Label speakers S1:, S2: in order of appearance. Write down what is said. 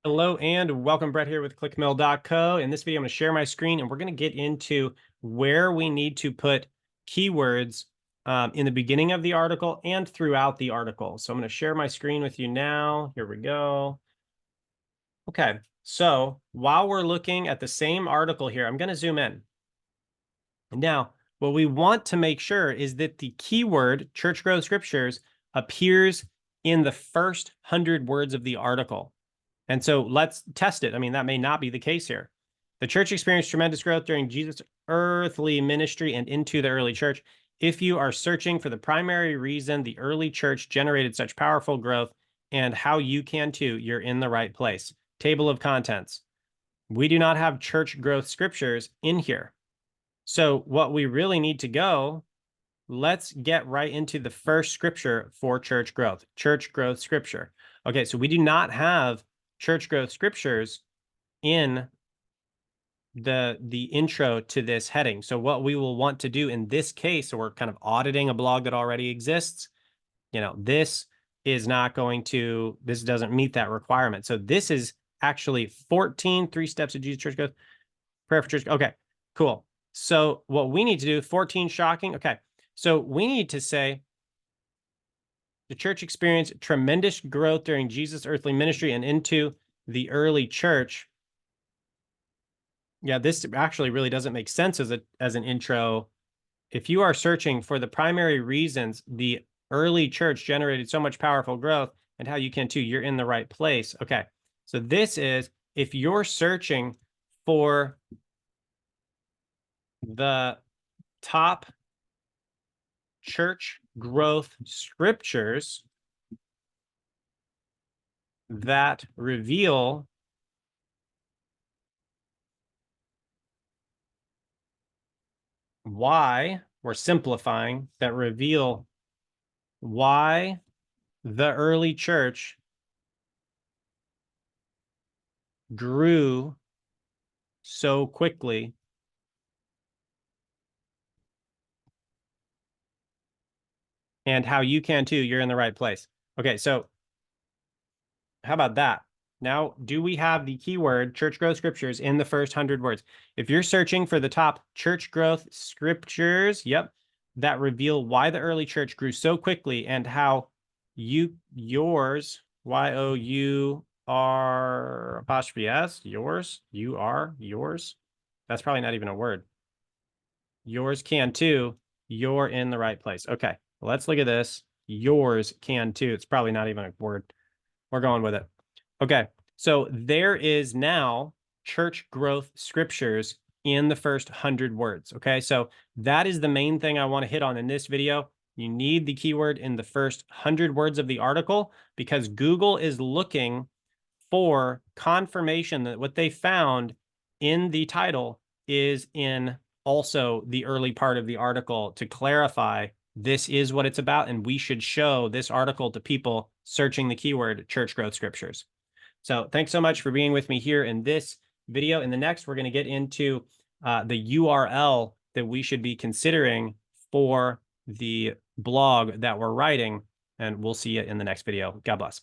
S1: Hello and welcome, Brett here with clickmill.co. In this video, I'm going to share my screen and we're going to get into where we need to put keywords in the beginning of the article and throughout the article. So I'm going to share my screen with you now. Here we go. Okay, so while we're looking at the same article here, I'm going to zoom in. Now, what we want to make sure is that the keyword church growth scriptures appears in the first 100 words of the article. And so let's test it. I mean, that may not be the case here. The church experienced tremendous growth during Jesus' earthly ministry and into the early church. If you are searching for the primary reason the early church generated such powerful growth and how you can too, you're in the right place. Table of contents. We do not have church growth scriptures in here. So what we really need to go, let's get right into the first scripture for church growth scripture. Okay, so we do not have church growth scriptures in the intro to this heading. So what we will want to do in this case, so we're kind of auditing a blog that already exists, this is not going to, this doesn't meet that requirement. So this is actually 14 3 steps of Jesus church growth, prayer for church. Okay, cool. So what we need to do, 14 shocking. Okay, so we need to say, the church experienced tremendous growth during Jesus' earthly ministry and into the early church. Yeah, this actually really doesn't make sense as an intro. If you are searching for the primary reasons the early church generated so much powerful growth and how you can too, you're in the right place. Okay, so this is, if you're searching for the top church growth scriptures that reveal why, we're simplifying, that reveal why the early church grew so quickly and how you can too, you're in the right place. Okay, so how about that? Now, do we have the keyword church growth scriptures in the first 100 words? If you're searching for the top church growth scriptures, yep, that reveal why the early church grew so quickly and how yours, Y-O-U-R apostrophe S, yours, yours. That's probably not even a word. Yours can too. You're in the right place. Okay, let's look at this. Yours can too. It's probably not even a word. We're going with it. Okay, so there is now church growth scriptures in the first 100 words. Okay, so that is the main thing I want to hit on in this video. You need the keyword in the first 100 words of the article because Google is looking for confirmation that what they found in the title is in also the early part of the article to clarify this is what it's about, and we should show this article to people searching the keyword church growth scriptures. So thanks so much for being with me here in this video. In the next, we're going to get into the URL that we should be considering for the blog that we're writing, and we'll see you in the next video. God bless.